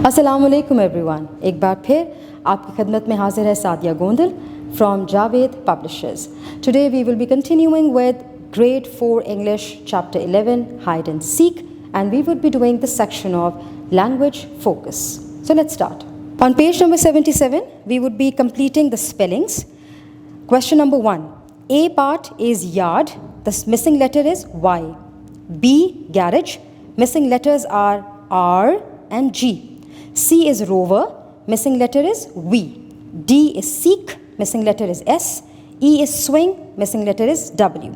अस्सलाम वालेकुम एवरीवन, एक बार फिर आपकी खिदमत में हाजिर है Sadia Gondal from Javed Publishers. Today we will be continuing with Grade 4 English Chapter 11 Hide and Seek, and we would be doing the section of language focus. So let's start. On page number 77 we would be completing the spellings. Question number 1. A part is yard, the missing letter is Y. B, garage, missing letters are R and G. C is rover, missing letter is V. D is seek, missing letter is S. E is swing, missing letter is W.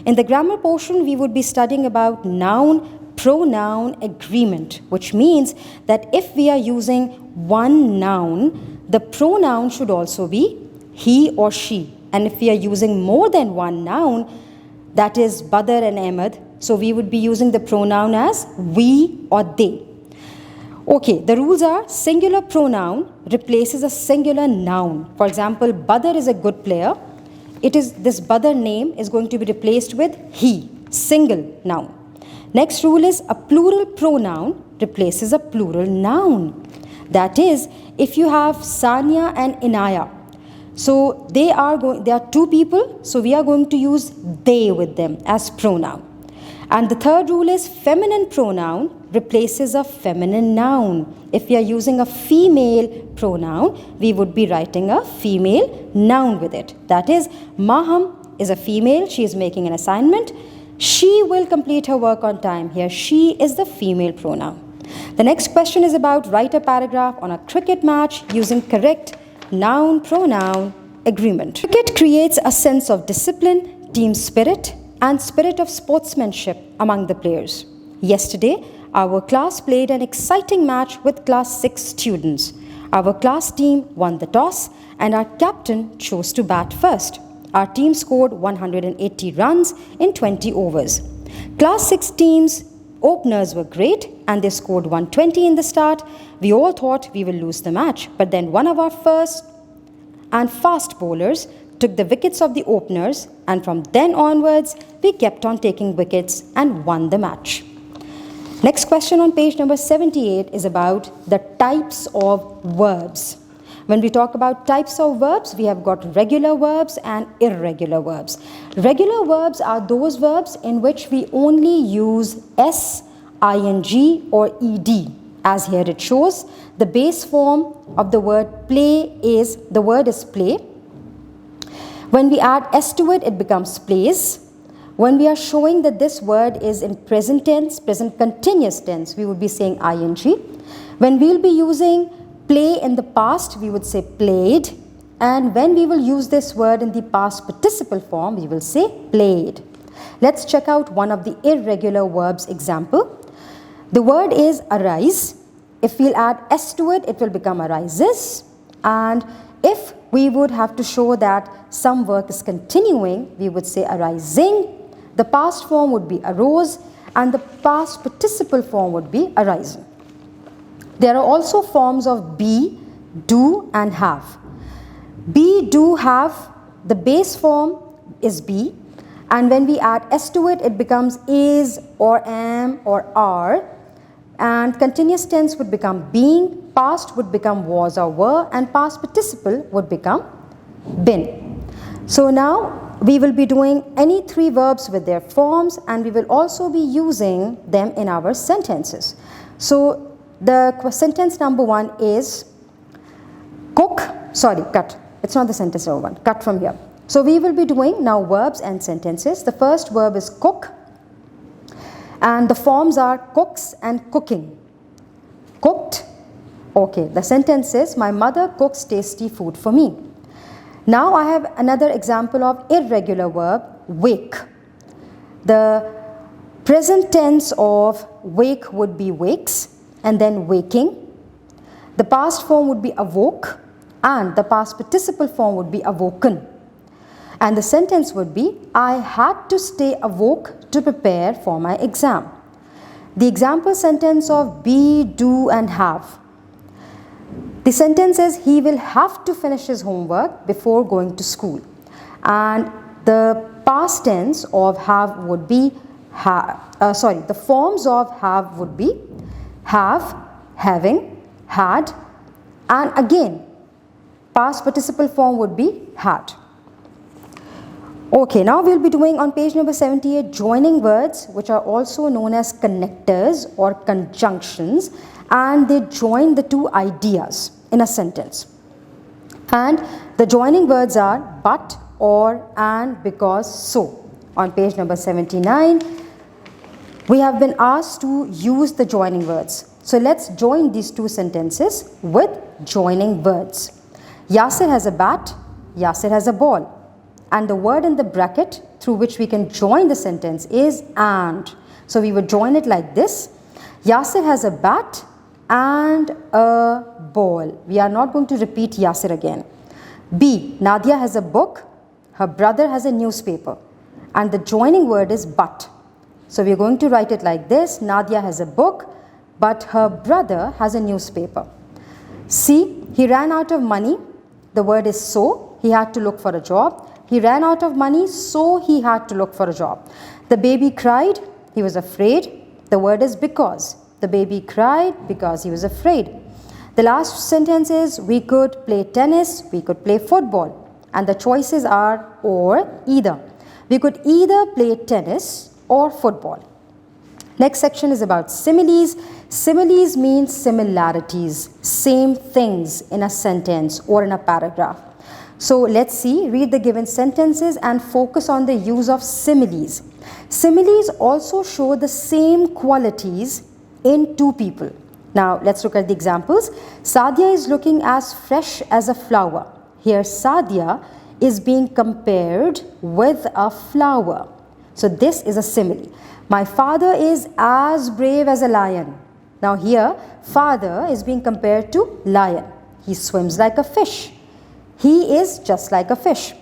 In the grammar portion, we would be studying about noun, pronoun agreement, which means that if we are using one noun, the pronoun should also be he or she. And if we are using more than one noun, that is Badr and Ahmed, so we would be using the pronoun as we or they. Okay, the rules are singular pronoun replaces a singular noun. For example, Badr is a good player. This Badr name is going to be replaced with he, single noun. Next rule is a plural pronoun replaces a plural noun. That is, if you have Sania and Inaya, so they are two people, so we are going to use they with them as pronoun. And the third rule is feminine pronoun replaces a feminine noun. If we are using a female pronoun, we would be writing a female noun with it. That is, Maham is a female, she is making an assignment. She will complete her work on time. Here, she is the female pronoun. The next question is about write a paragraph on a cricket match using correct noun pronoun agreement. Cricket creates a sense of discipline, team spirit, and spirit of sportsmanship among the players. Yesterday, our class played an exciting match with class 6 students. Our class team won the toss and our captain chose to bat first. Our team scored 180 runs in 20 overs. Class 6 team's openers were great and they scored 120 in the start. We all thought we will lose the match, but then one of our first and fast bowlers took the wickets of the openers, and from then onwards we kept on taking wickets and won the match. Next question on page number 78 is about the types of verbs. When we talk about types of verbs, we have got regular verbs and irregular verbs. Regular verbs are those verbs in which we only use s, ing or ed. As here it shows, the base form of the word play is, the word is play. When we add s to it, it becomes plays. When we are showing that this word is in present tense, present continuous tense, we would be saying ing. When we will be using play in the past, we would say played. And when we will use this word in the past participle form, we will say played. Let's check out one of the irregular verbs example. The word is arise. If we'll add s to it, it will become arises. And if we would have to show that some work is continuing, we would say arising. The past form would be arose and the past participle form would be arising. There are also forms of be, do and have. Be, do, have, the base form is be, and when we add s to it, it becomes is or am or are, and continuous tense would become being, past would become was or were, and past participle would become been. So now we will be doing any three verbs with their forms, and we will also be using them in our sentences. So the sentence number 1 is cut. It's not the sentence number 1. Cut from here. So we will be doing now verbs and sentences. The first verb is cook, and the forms are cooks and cooking. Cooked. Okay, the sentence is, my mother cooks tasty food for me. Now I have another example of irregular verb, wake. The present tense of wake would be wakes and then waking. The past form would be awoke and the past participle form would be awoken. And the sentence would be, I had to stay awoke to prepare for my exam. The example sentence of be, do and have. The sentence is, he will have to finish his homework before going to school. And the past tense of have would be, the forms of have would be have, having, had, and again past participle form would be had. Okay, now we'll be doing on page number 78 joining words, which are also known as connectors or conjunctions, and they join the two ideas in a sentence. And the joining words are but, or, and, because, so. On page number 79, we have been asked to use the joining words. So let's join these two sentences with joining words. Yasir has a bat, Yasir has a ball. And the word in the bracket through which we can join the sentence is and. So we would join it like this. Yasir has a bat and a ball. We are not going to repeat Yasir again. B. Nadia has a book. Her brother has a newspaper. And the joining word is but. So we are going to write it like this. Nadia has a book, but her brother has a newspaper. C. He ran out of money. The word is so. He had to look for a job. He ran out of money, so he had to look for a job. The baby cried. He was afraid. The word is because. The baby cried because he was afraid. The last sentence is we could play tennis, we could play football. And the choices are or, either. We could either play tennis or football. Next section is about similes. Similes means similarities, same things in a sentence or in a paragraph. So let's see, read the given sentences and focus on the use of similes. Similes also show the same qualities in two people. Now let's look at the examples. Sadia is looking as fresh as a flower. Here Sadia is being compared with a flower. So this is a simile. My father is as brave as a lion. Now here father is being compared to lion. He swims like a fish. He is just like a fish.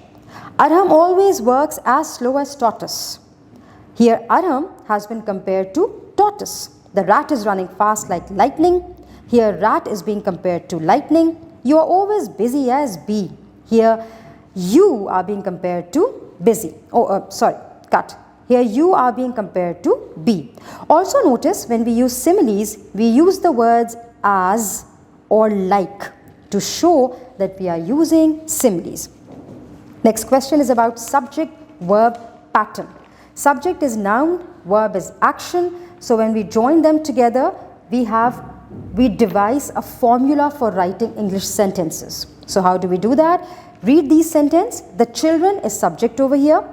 Arham always works as slow as tortoise. Here Arham has been compared to tortoise. The rat is running fast like lightning. Here rat is being compared to lightning. You are always busy as bee. Here you are being compared to busy. Cut. Here you are being compared to bee. Also notice when we use similes, we use the words as or like to show that we are using similes. Next question is about subject-verb pattern. Subject is noun, verb is action. So when we join them together, we devise a formula for writing English sentences. So how do we do that? Read these sentences. The children is subject over here.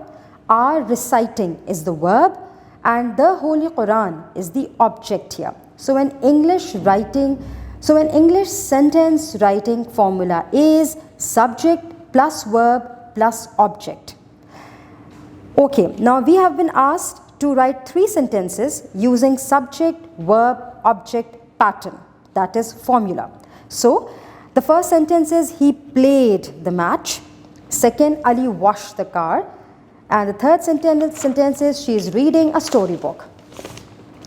Are reciting is the verb. And the Holy Quran is the object here. So an English sentence writing formula is subject plus verb plus object. Okay, now we have been asked to write 3 sentences using subject, verb, object pattern, that is formula. So the first sentence is he played the match. Second, Ali washed the car. And the third sentence is she is reading a storybook.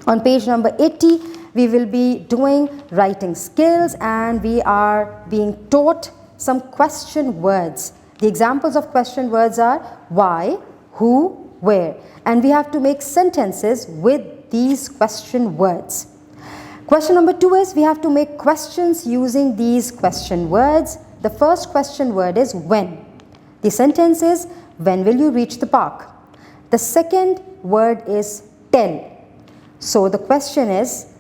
On page number 80, we will be doing writing skills and we are being taught some question words. The examples of question words are why, who, where. And we have to make sentences with these question words. Question number 2 is we have to make questions using these question words. The first question word is when. The sentence is when will you reach the park? The second word is tell. So the question is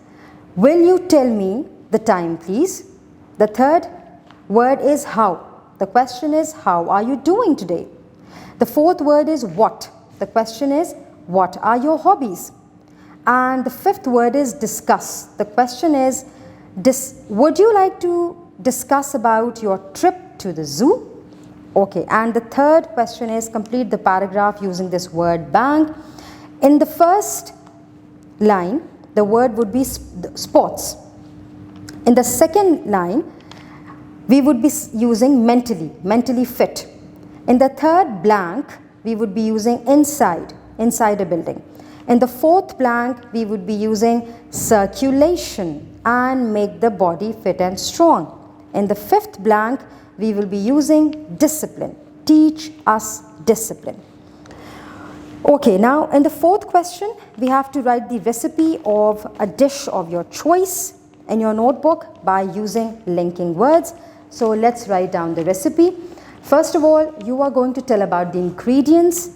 will you tell me the time please? The third word is how. The question is how are you doing today? The fourth word is what. The question is what are your hobbies? And the fifth word is discuss. The question is would you like to discuss about your trip to the zoo? Okay, and the third question is complete the paragraph using this word bank. In the first line, the word would be sports. In the second line, we would be using mentally fit. In the third blank, we would be using inside a building. In the fourth blank, we would be using circulation and make the body fit and strong. In the fifth blank, we will be using discipline. Teach us discipline. Okay, now in the fourth question, we have to write the recipe of a dish of your choice. in your notebook by using linking words. So let's write down the recipe. First of all, you are going to tell about the ingredients.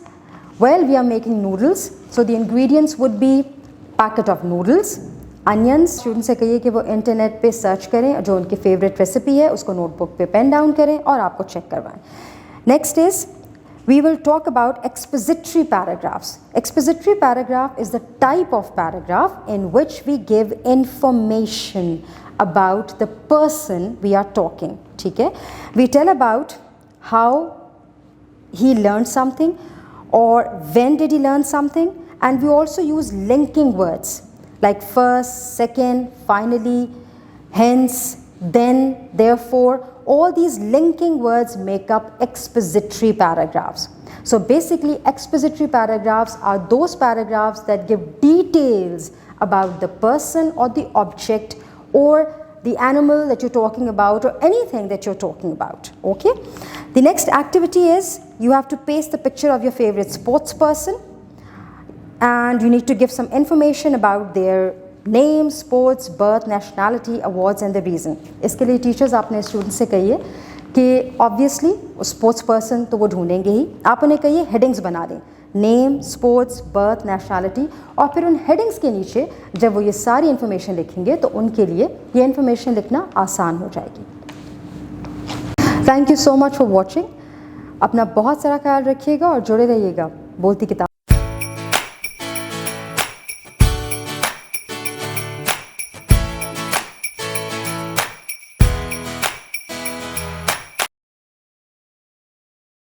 Well, we are making noodles, so the ingredients would be packet of noodles, onions. Student से कहिए कि वो internet पे search करें, जो उनकी favourite recipe है उसको नोटबुक पे पेन डाउन करें और आपको चेक करवाएं. Next is we will talk about expository paragraphs. Expository paragraph is the type of paragraph in which we give information about the person we are talking. ठीक है? We tell about how he learned something or when did he learn something, and we also use linking words like first, second, finally, hence, then, therefore. All these linking words make up expository paragraphs. So basically, expository paragraphs are those paragraphs that give details about the person or the object or the animal that you're talking about or anything that you're talking about. Okay? The next activity is you have to paste the picture of your favorite sports person, and you need to give some information about their name, sports, birth, nationality, awards and the reason. इसके लिए teachers अपने student से कहिए कि obviously sports person तो वो ढूंढेंगे ही, आप उन्हें कहिए हेडिंग्स बना दें, नेम, स्पोर्ट्स, बर्थ, नेशनैलिटी, और फिर उन हेडिंग्स के नीचे जब वो ये सारी इन्फॉर्मेशन लिखेंगे तो उनके लिए ये इन्फॉर्मेशन लिखना आसान हो जाएगी. Thank you so much for watching. अपना बहुत सारा ख्याल रखिएगा और जुड़े रहिएगा बोलती किताब.